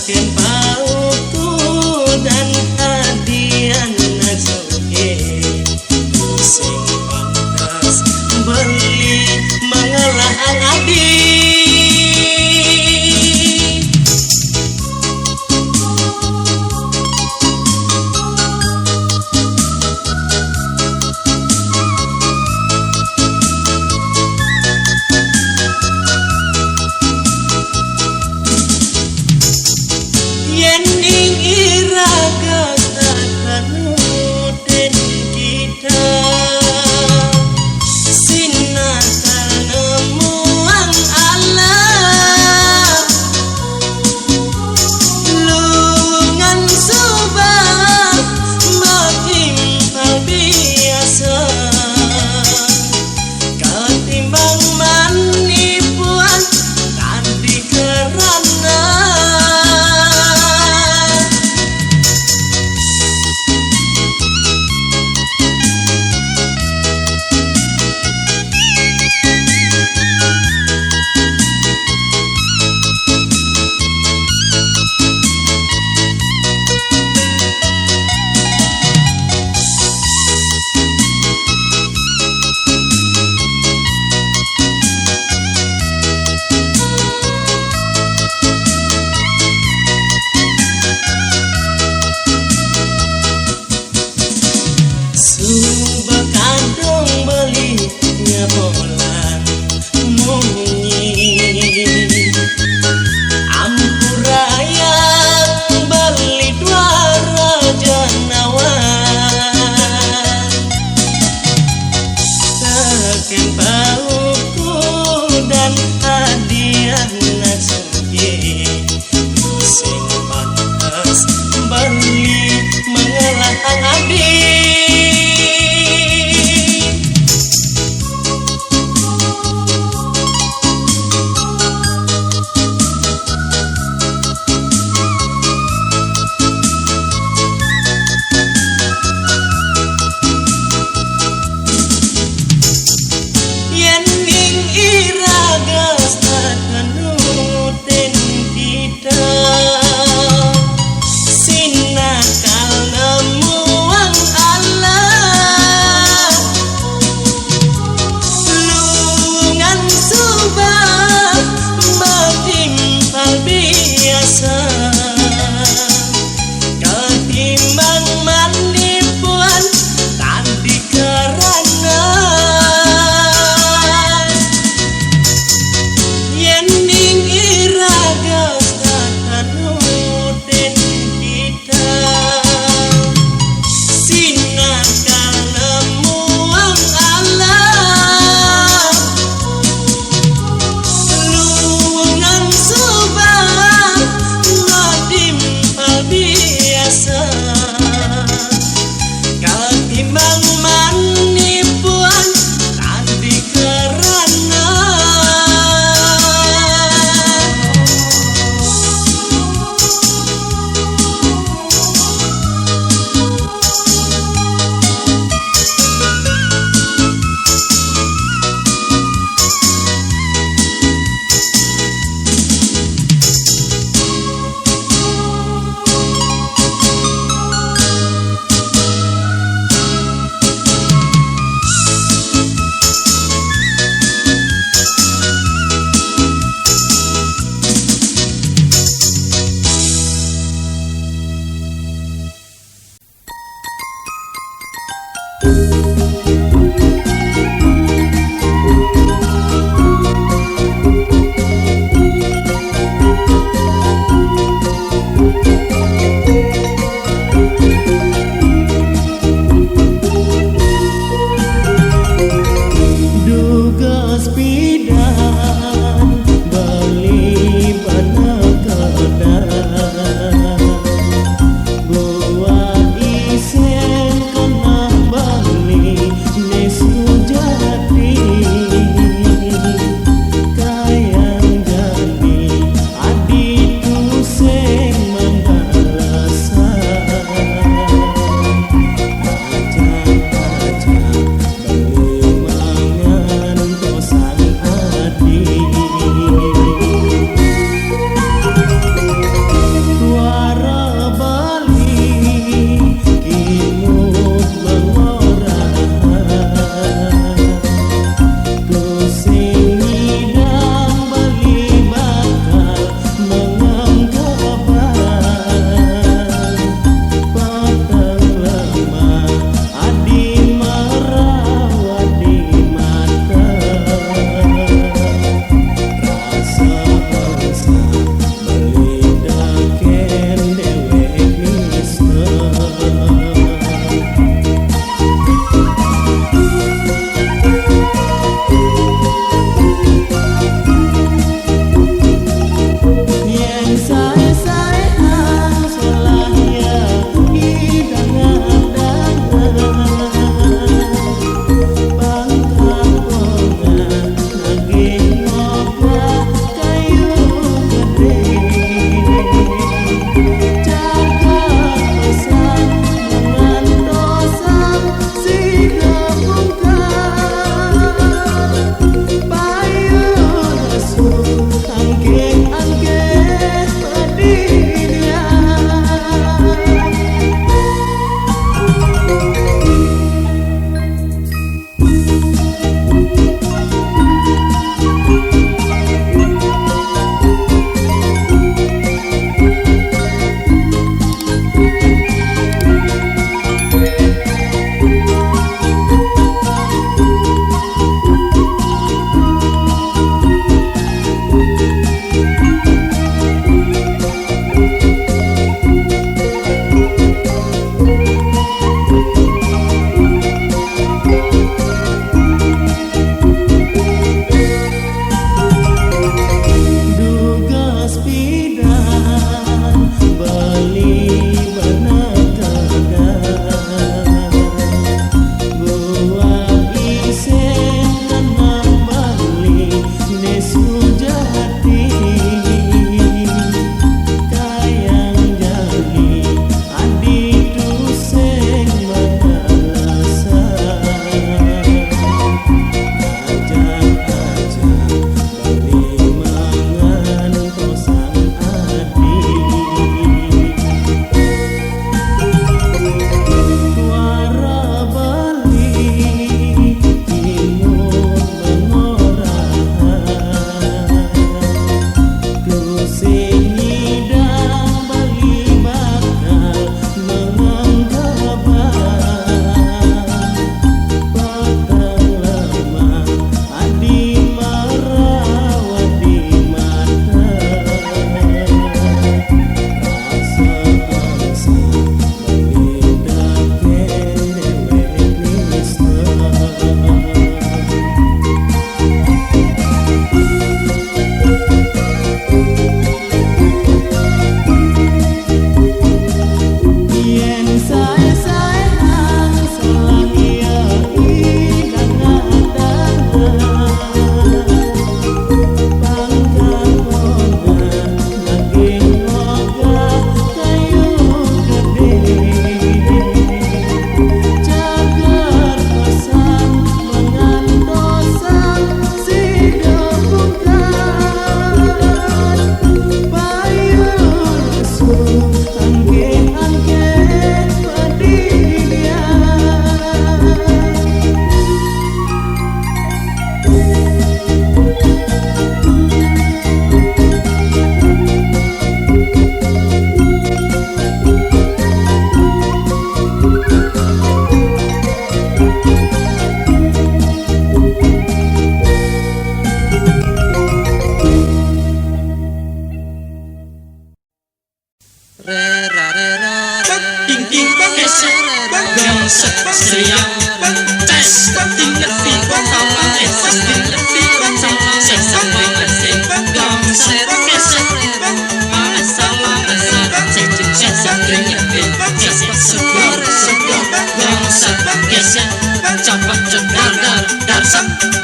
Ken pauku dan hadiah najoge sing pantas beli mengalah adi.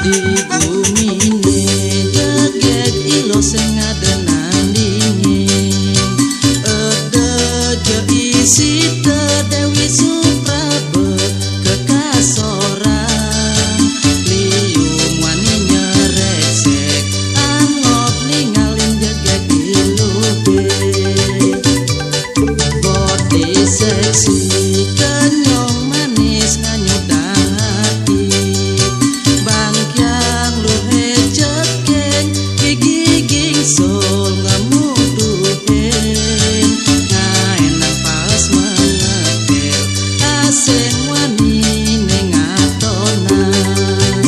Di bumi ne jaget ilo sing adenan dingin Ede je isi te Dewi Suprabe kekasoran Liung wani nyeresek Angop ningalin jaget ilube Bodi seksi kenyong manis nganyudang hati Bangkyang luhe cekeng gigiging sol ngamuduhen ngaenang pas mengekel asing wani ning atonan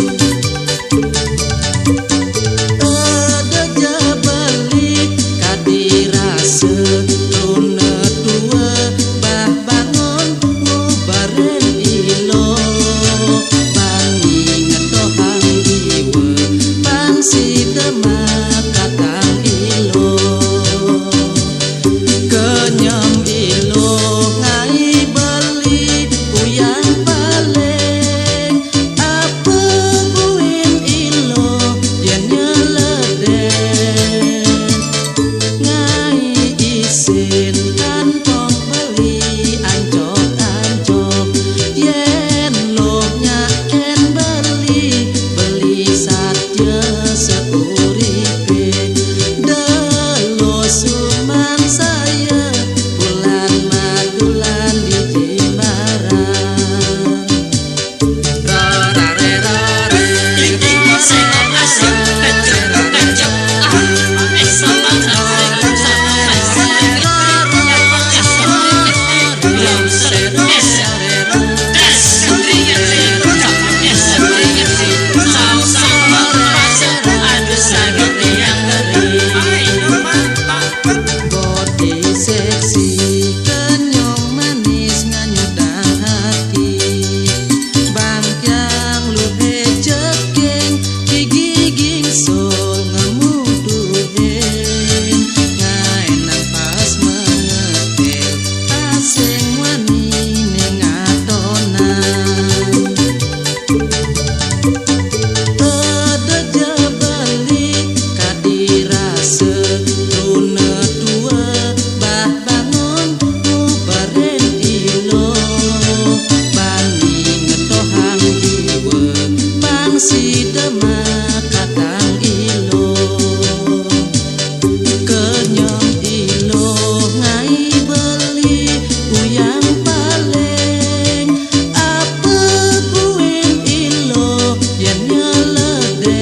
Ede jabalik kadirase luna dua bah bangun ngubaren ilo bangi ngetohang diwe pangsi demak katang ilo kenyam ilo ngai beli uyang paling apa buin ilo yen nyeledek ngai isin kantong beli ancok-ancok yen lobnya en beli satya seuripe delo suman saya bulan madulan di Jimbaran Bodi seksi kenyong manis nganyudang hati Bangkyang luhe cekeng gigiging sol ngamuduhen ngaenang pas mengekel asing wani ning atonan Ede jabalik kadirase luna dua bah bangun ngubaren ilo bani ngetohang diwe pangsi demak katang ilo kenyong ilo ngai beli uyang paling apa buin ilo yen nyeledek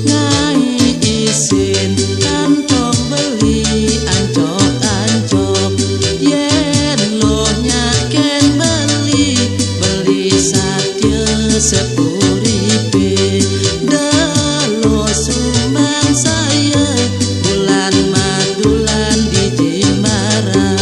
ngai isin kantong beli ancok-ancok yen lo nyaken beli satya seuripe delo sumbang saya bulan madulan di Jimbaran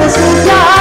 Sejak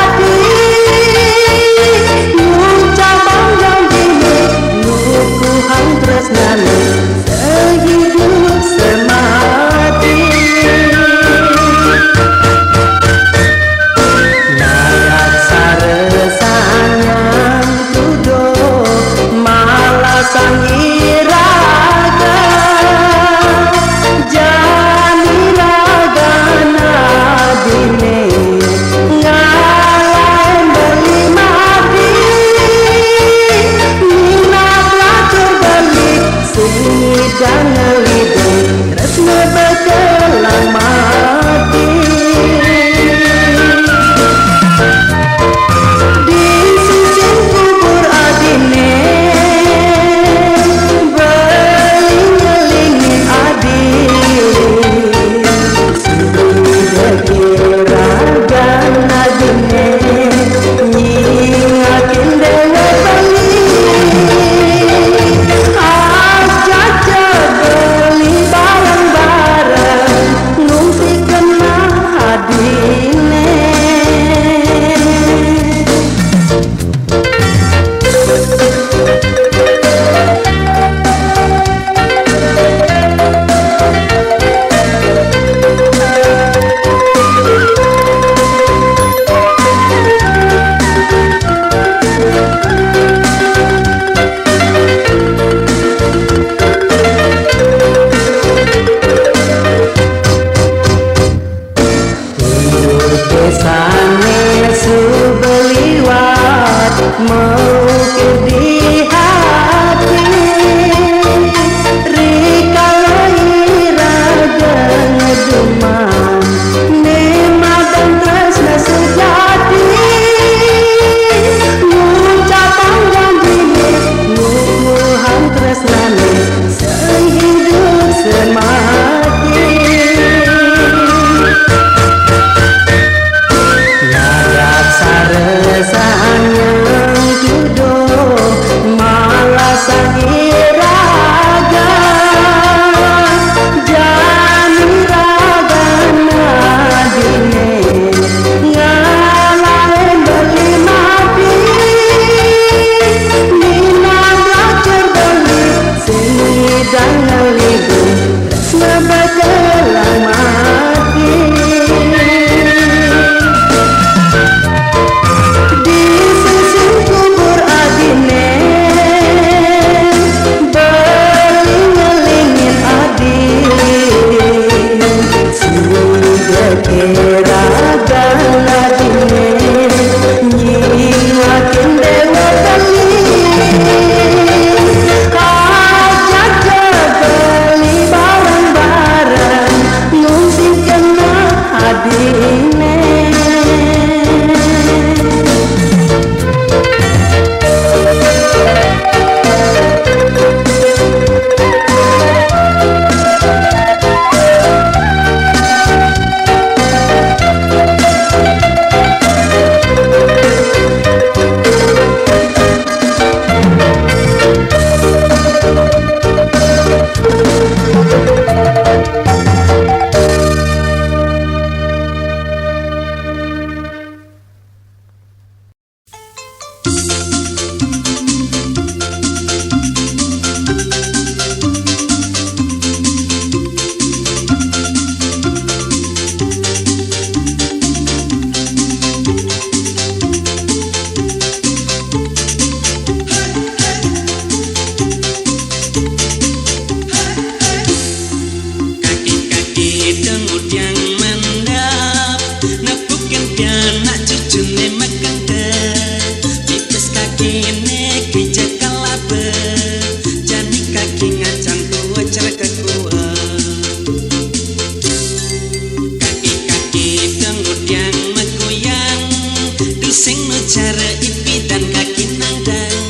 Cara ipi dan kaki nandang,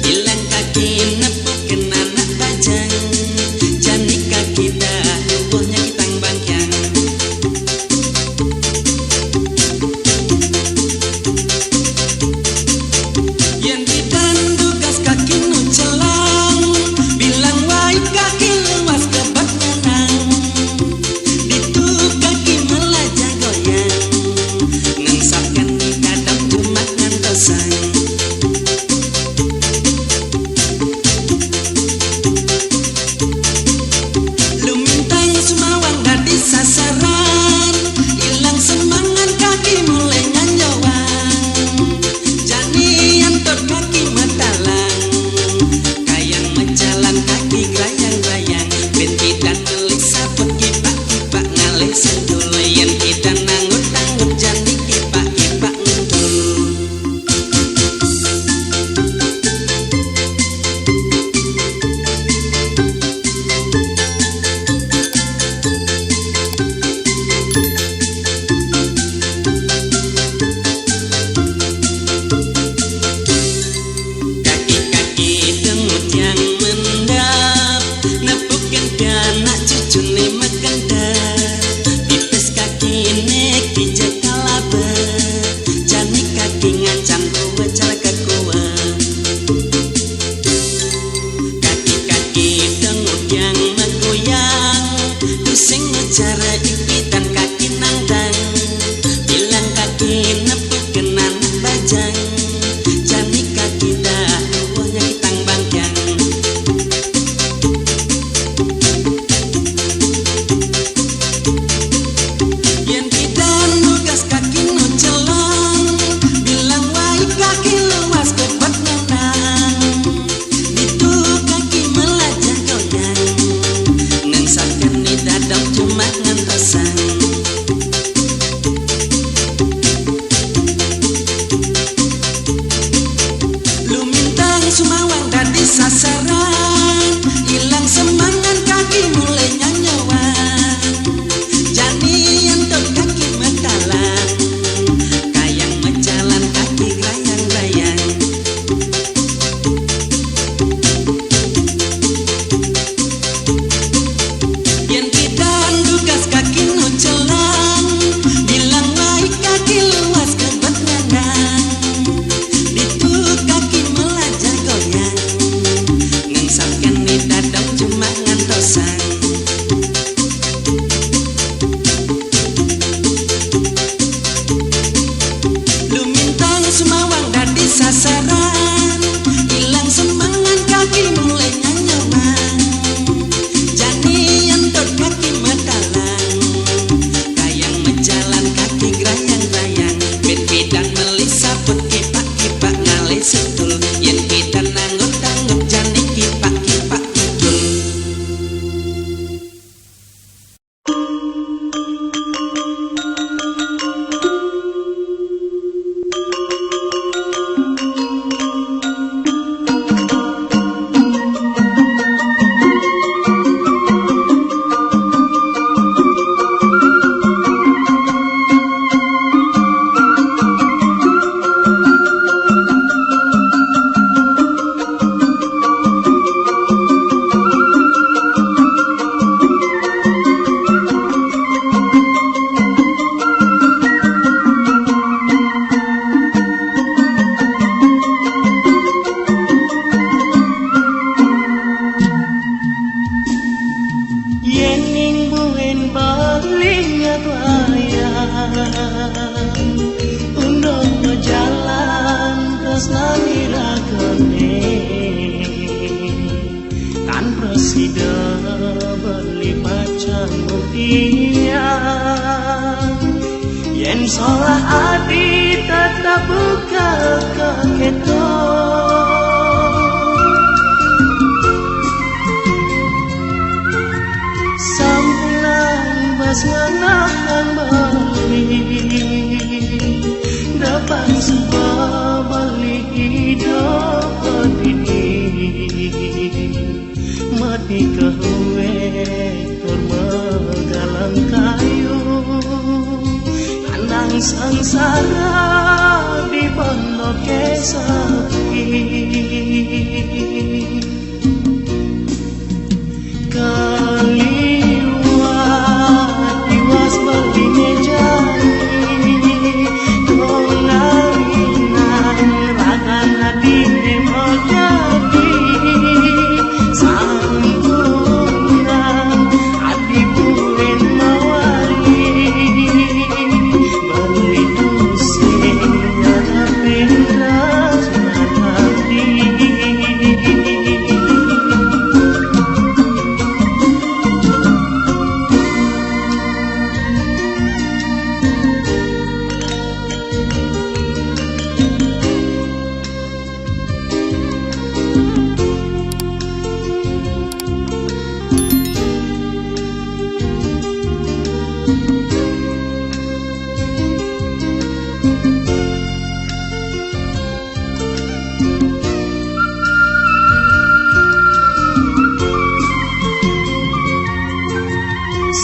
bilang kaki nepuk kena anak bajang, jani kaki dah lubuhnya kitang bangkyang. Yang di bandu gas kaki nu celang, bilang wai kaki lewas kebat ngenang, ditu kaki melajah goyang, ngensapkan yen salah ati tetap buka keketo sampulan bas nganahan bali dapat sebuah bali hidup ini mati kehuwe korma galang kayu nang sangsara di pondok sepi kaliwat tiwas bali mejani tongalinan ragan hati mojadi sampunan hati pulen mawari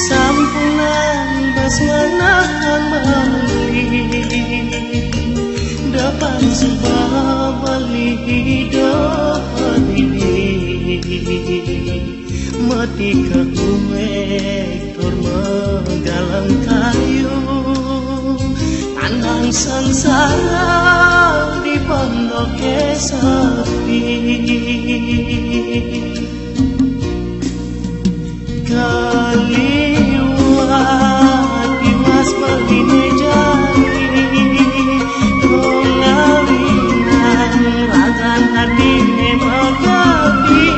sampulan bas nganahan bali dapat sebuah bali hidup ini mati kehuwe korma galang kayu pandang sangsara di pondok sepi kaliwat tiwas bali mejani tongalinan ragan hati megadi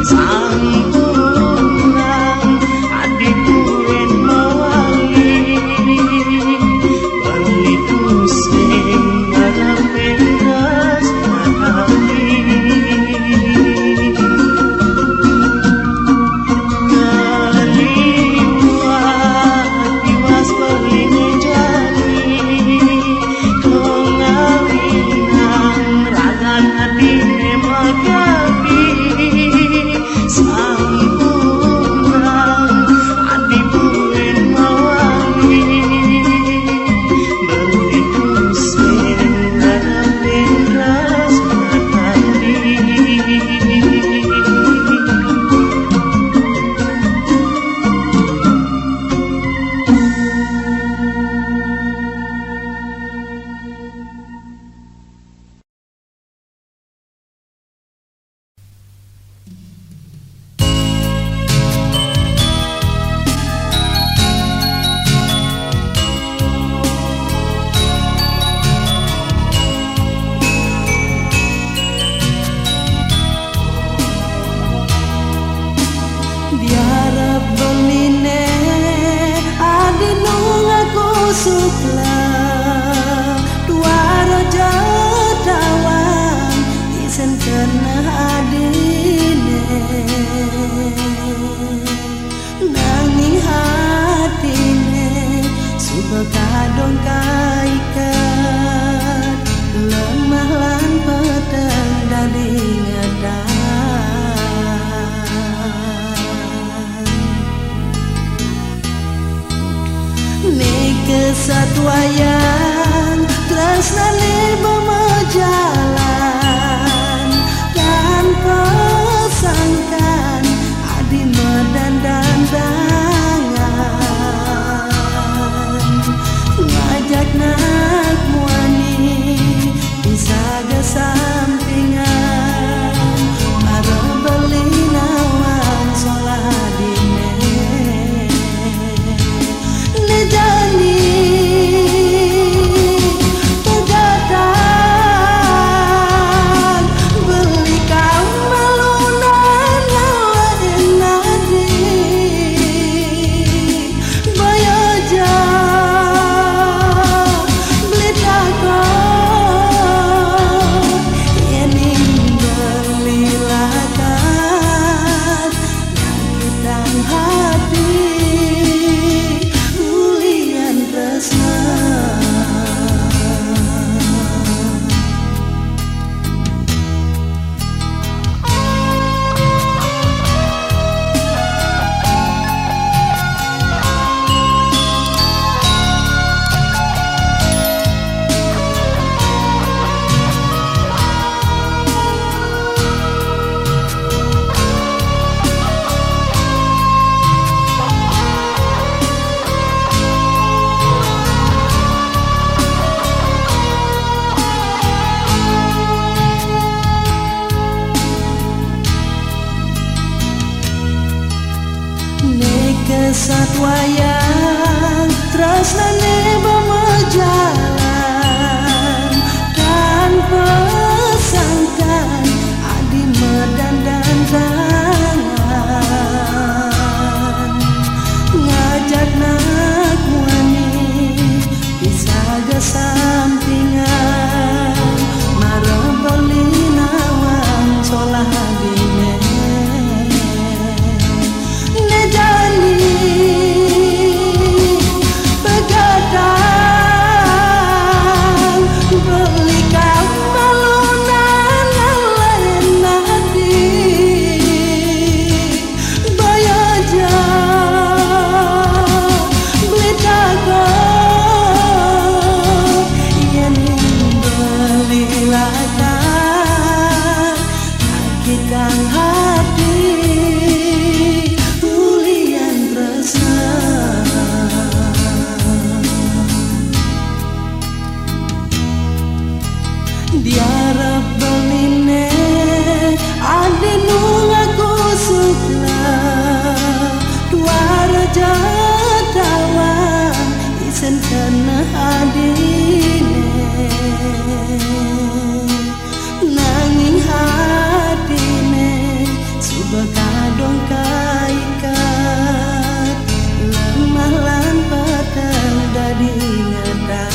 sampunan adik kuwen mawali bali pusing ngarep pendas hati tresnane berjalan tanpa sangkan adi medan dan tangan ngajak nak wani bisa ga sampingan marah beli nawang solah hadine nejani begadang beli kamalunan lain hati bayaja beli takut yen beli latar sakitang hati ulian tresna diarep beline ade nu ngaku sukla dua raja tawang isen kena adine nanging hatine subah kadong kaikat lemah lan petang dadi ngedan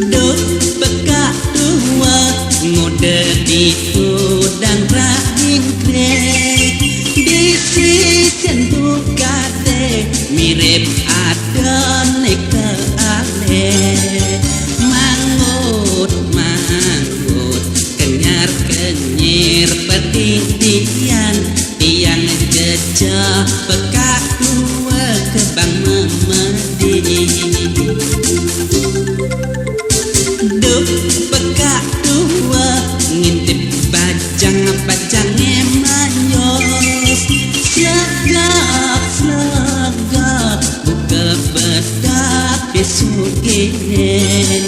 Duk beka dua ngode di udang rahing krek di sisen tukate mirip adon ke ale mangut kenyar kenyir peditian tiang jejak beka dua ke bang memedi duk beka dua ngintip bajang emanyos selagap buka bedak besuginen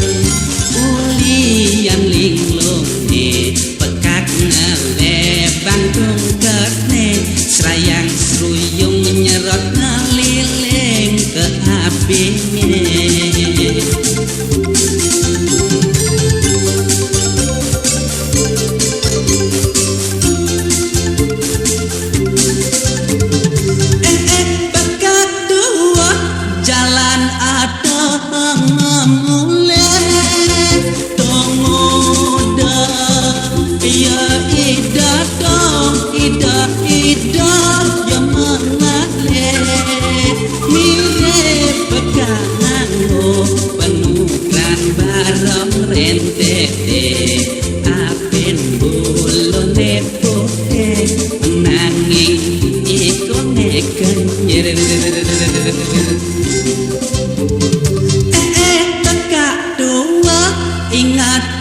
ulian linglone pekak ngelebang dongkerne serayang seruyung nyerot ngeliling ke apinya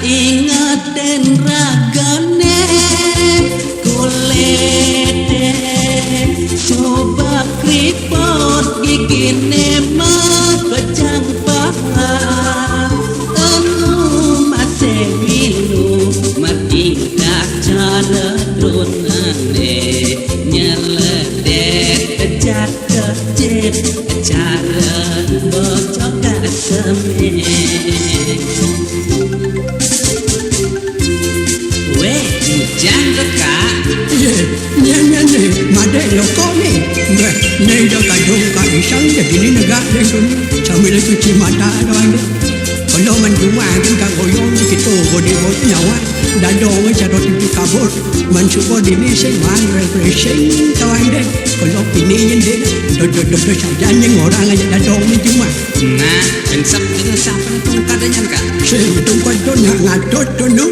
Ingat den ragane kulete coba kripot gigine mah bejang paha anu masih milu matingkah cara drunane nyeledet kejat kecil cara bocok kaseme Jangan dekat. Nyanyi, mada loko ni. Ni dah kadung kat isang jadi ni negak dia tu. Sambil cuci mata doang dia. Kalau menjumpa kan goyong kita body body nyawa. Dadong cara tipu kabur. Mencuba diri seman refreshing doang dia. Kalau ini yang dia, do saja yang orang aja dadong ni cuma. Nah, pensap dengan siapa tu kadanya kan? Saya tu kau ngatot tu no.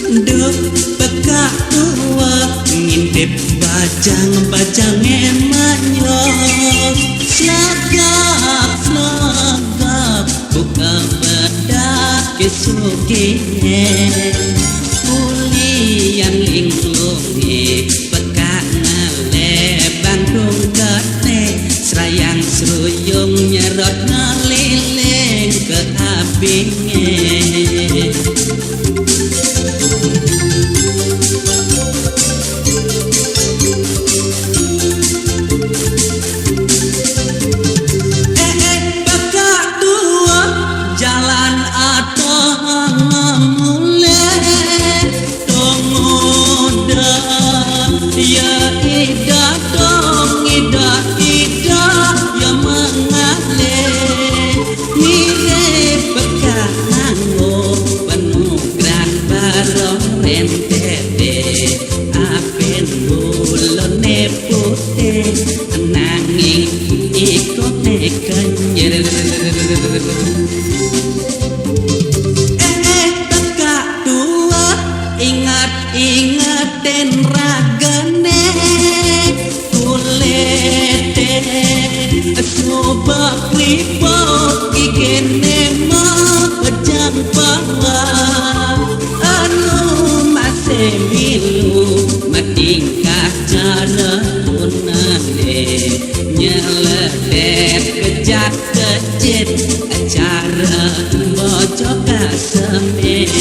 Duk beka dua ngintip Bajang emaknya Selagap buka bedak kesugihe Kulian linglungi pekak ngale Bandung gede Serayang seruyung nyerot ngeliling ke abingnya Ingat-ingatin ragane kulete Sobak lipot ikene mah kejang bawah Anu masih milu matingkah cara punane Nyeledet kejat kejit acara bocok kasemen